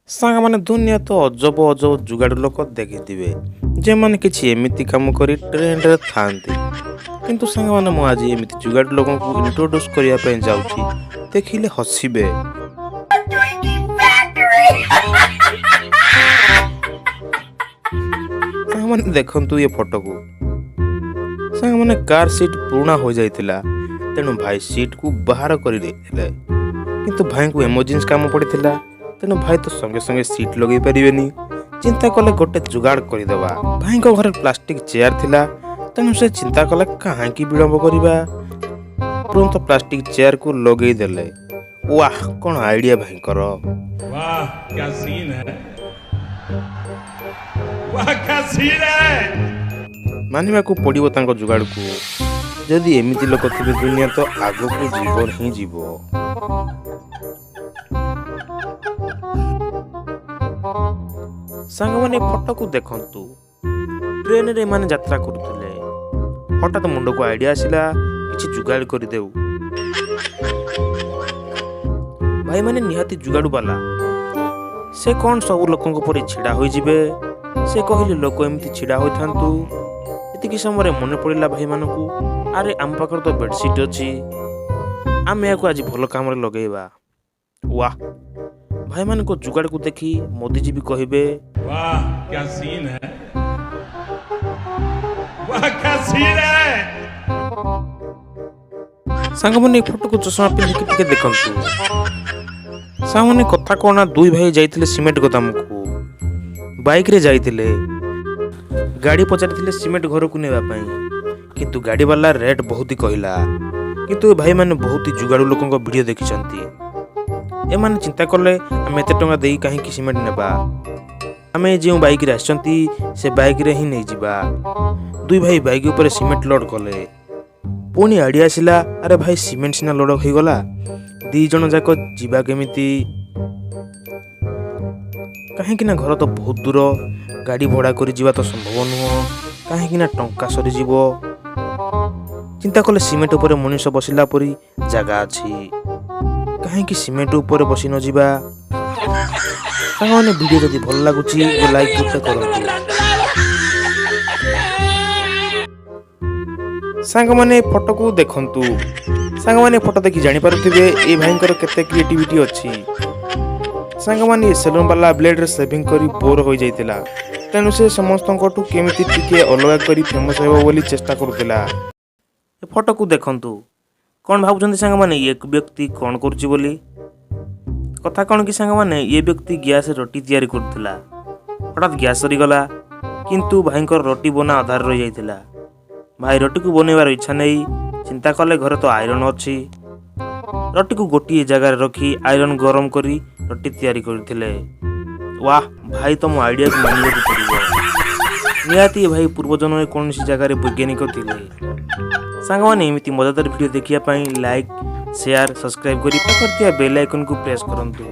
ସାଙ୍ଗମାନେ ଦୁନିଆ ତ ଅଜବ ଅଜବ ଯୁଗାଡୁ ଲୋକ ଦେଖିଥିବେ ଯେମାନେ କିଛି ଏମିତି କାମ କରି ଟ୍ରେଣ୍ଡରେ ଥାଆନ୍ତି। କିନ୍ତୁ ସାଙ୍ଗମାନେ ମୁଁ ଆଜି ଏମିତି ଯୁଗାଡୁ ଲୋକଙ୍କୁ ଇଣ୍ଟ୍ରୋଡ୍ୟୁସ୍ କରିବା ପାଇଁ ଯାଉଛି, ଦେଖିଲେ ହସିବେ। ସାଙ୍ଗମାନେ ଦେଖନ୍ତୁ ଏ ଫଟୋକୁ। ସାଙ୍ଗମାନେ କାର ସିଟ୍ ପୁରୁଣା ହୋଇଯାଇଥିଲା, ତେଣୁ ଭାଇ ସିଟ୍କୁ ବାହାର କରିଦେଇଥିଲେ। କିନ୍ତୁ ଭାଇଙ୍କୁ ଏମର୍ଜେନ୍ସି କାମ ପଡ଼ିଥିଲା, ତେଣୁ ଭାଇ ତ ସଙ୍ଗେ ସଙ୍ଗେ ସିଟ୍ ଲଗାଇ ପାରିବେନି। ଚିନ୍ତା କଲେ ଗୋଟେ ଯୁଗାଡ଼ କରିଦେବା। ଭାଇଙ୍କ ଘରେ ପ୍ଲାଷ୍ଟିକ ଚେୟାର ଥିଲା, ତେଣୁ ସେ ଚିନ୍ତା କଲେ କାହିଁକି ବିଳମ୍ବ କରିବା। ତୁରନ୍ତ ପ୍ଲାଷ୍ଟିକ ଚେୟାରକୁ ଲଗେଇ ଦେଲେ। ୱାହ, କ'ଣ ଆଇଡ଼ିଆ ଭାଇଙ୍କର! वाह क्या सीन है वाह क्या सीन है। ମାନିବାକୁ ପଡ଼ିବ ତାଙ୍କ ଯୁଗାଡ଼କୁ। ଯଦି ଏମିତି ଲୋକ ଥିବେ ଦୁନିଆ ତ ଆଗକୁ ଯିବ ହିଁ ଯିବ। ସାଙ୍ଗମାନେ ଫଟୋକୁ ଦେଖନ୍ତୁ। ଟ୍ରେନରେ ଏମାନେ ଯାତ୍ରା କରୁଥିଲେ। ହଠାତ୍ ମୁଣ୍ଡକୁ ଆଇଡ଼ିଆ ଆସିଲା, କିଛି ଯୁଗାଡ଼ କରିଦେଉ। ଭାଇମାନେ ନିହାତି ଯୁଗାଡ଼ୁ ବାଲା। ସେ କ'ଣ ସବୁ ଲୋକଙ୍କ ପରି ଛିଡ଼ା ହୋଇଯିବେ? ସେ କହିଲେ ଲୋକ ଏମିତି ଛିଡ଼ା ହୋଇଥାନ୍ତୁ। ଏତିକି ସମୟରେ ମନେ ପଡ଼ିଲା ଭାଇମାନଙ୍କୁ, ଆରେ ଆମ ପାଖରେ ତ ବେଡ଼ସିଟ୍ ଅଛି, ଆମେ ଏହାକୁ ଆଜି ଭଲ କାମରେ ଲଗେଇବା। ୱାହ, ଭାଇମାନଙ୍କ ଯୁଗାଡ଼କୁ ଦେଖି ମୋଦିଜୀ ବି କହିବେ, वाह क्या सीन है वाह क्या सीन है। ସାଙ୍ଗମାନେ ଏ ଫଟୋକୁ ଚଷମା ପିନ୍ଧିକି ଟିକେ ଦେଖନ୍ତୁ। ସାଙ୍ଗମାନେ କଥା କ'ଣ, ଦୁଇ ଭାଇ ଯାଇଥିଲେ ସିମେଣ୍ଟ ଗୋଦାମକୁ। ବାଇକ୍ରେ ଯାଇଥିଲେ। ଗାଡ଼ି ପଚାରିଥିଲେ ସିମେଣ୍ଟ ଘରକୁ ନେବା ପାଇଁ, କିନ୍ତୁ ଗାଡ଼ିବାଲା ରେଟ୍ ବହୁତ କହିଲା। କିନ୍ତୁ ଏ ଭାଇମାନେ ବହୁତ ଯୁଗାଡ଼ୁ ଲୋକଙ୍କ ଭିଡ଼ିଓ ଦେଖିଛନ୍ତି। ଏମାନେ ଚିନ୍ତା କଲେ, ଆମେ ଏତେ ଟଙ୍କା ଦେଇ କାହିଁକି ସିମେଣ୍ଟ ନେବା, ଆମେ ଯେଉଁ ବାଇକ୍ରେ ଆସିଛନ୍ତି ସେ ବାଇକ୍ରେ ହିଁ ନେଇଯିବା। ଦୁଇ ଭାଇ ବାଇକ୍ ଉପରେ ସିମେଣ୍ଟ ଲୋଡ଼ କଲେ। ପୁଣି ଆଇଡ଼ିଆ ଆସିଲା, ଆରେ ଭାଇ ସିମେଣ୍ଟ ସିନା ଲୋଡ଼ ହୋଇଗଲା, ଦୁଇ ଜଣ ଯାକ ଯିବା କେମିତି? କାହିଁକି ନା ଘର ତ ବହୁତ ଦୂର, ଗାଡ଼ି ଭଡ଼ା କରି ଯିବା ତ ସମ୍ଭବ ନୁହଁ, କାହିଁକି ନା ଟଙ୍କା ସରିଯିବ। ଚିନ୍ତା କଲେ ସିମେଣ୍ଟ ଉପରେ ମଣିଷ ବସିଲା ପରି ଜାଗା ଅଛି, କାହିଁକି ସିମେଣ୍ଟ ଉପରେ ବସି ନ ଯିବା। ସାଙ୍ଗମାନେ ଭିଡ଼ିଓ ଯଦି ଭଲ ଲାଗୁଛି ଲାଇକ୍ ଗୋଟେ କରନ୍ତୁ। ସାଙ୍ଗମାନେ ଫଟୋକୁ ଦେଖନ୍ତୁ। ସାଙ୍ଗମାନେ ଫଟୋ ଦେଖି ଜାଣିପାରୁଥିବେ ଏ ଭାଇଙ୍କର କେତେ କ୍ରିଏଟିଭିଟି ଅଛି। ସାଙ୍ଗମାନେ ସେଲୁନ୍ ବାଲା ବ୍ଲେଡରେ ସେଭିଂ କରି ବୋର୍ ହୋଇଯାଇଥିଲା, ତେଣୁ ସେ ସମସ୍ତଙ୍କଠୁ କେମିତି ଟିକେ ଅଲଗା କରି ଫେମସ୍ ହେବ ବୋଲି ଚେଷ୍ଟା କରୁଥିଲା। ଏ ଫଟୋକୁ ଦେଖନ୍ତୁ। କ'ଣ ଭାବୁଛନ୍ତି ସାଙ୍ଗମାନେ ଏ ବ୍ୟକ୍ତି କ'ଣ କରୁଛି ବୋଲି? କଥା କ'ଣ କି ସାଙ୍ଗମାନେ, ଏ ବ୍ୟକ୍ତି ଗ୍ୟାସରେ ରୁଟି ତିଆରି କରୁଥିଲା। ହଠାତ୍ ଗ୍ୟାସ୍ ସରିଗଲା, କିନ୍ତୁ ଭାଇଙ୍କର ରୁଟି ବନା ଅଧାରେ ରହିଯାଇଥିଲା। ଭାଇ ରୁଟିକୁ ବନେଇବାର ଇଚ୍ଛା ନେଇ ଚିନ୍ତା କଲେ, ଘରେ ତ ଆଇରନ୍ ଅଛି। ରୁଟିକୁ ଗୋଟିଏ ଜାଗାରେ ରଖି ଆଇରନ୍ ଗରମ କରି ରୁଟି ତିଆରି କରିଥିଲେ। ୱାହ, ଭାଇ ତମ ଆଇଡ଼ିଆକୁ ମାନିବାକୁ ପଡ଼ିବ। ନିହାତି ଭାଇ ପୂର୍ବଜନ୍ମରେ କୌଣସି ଜାଗାରେ ବୈଜ୍ଞାନିକ ଥିଲେ। ସାଙ୍ଗମାନେ ଏମିତି ମଜାଦାର ଭିଡ଼ିଓ ଦେଖିବା ପାଇଁ ଲାଇକ୍, ସେୟାର, ସବସ୍କ୍ରାଇବ୍ କରି ପାଖରେ ଥିବା ବେଲ୍ ଆଇକନ୍କୁ ପ୍ରେସ୍ କରନ୍ତୁ।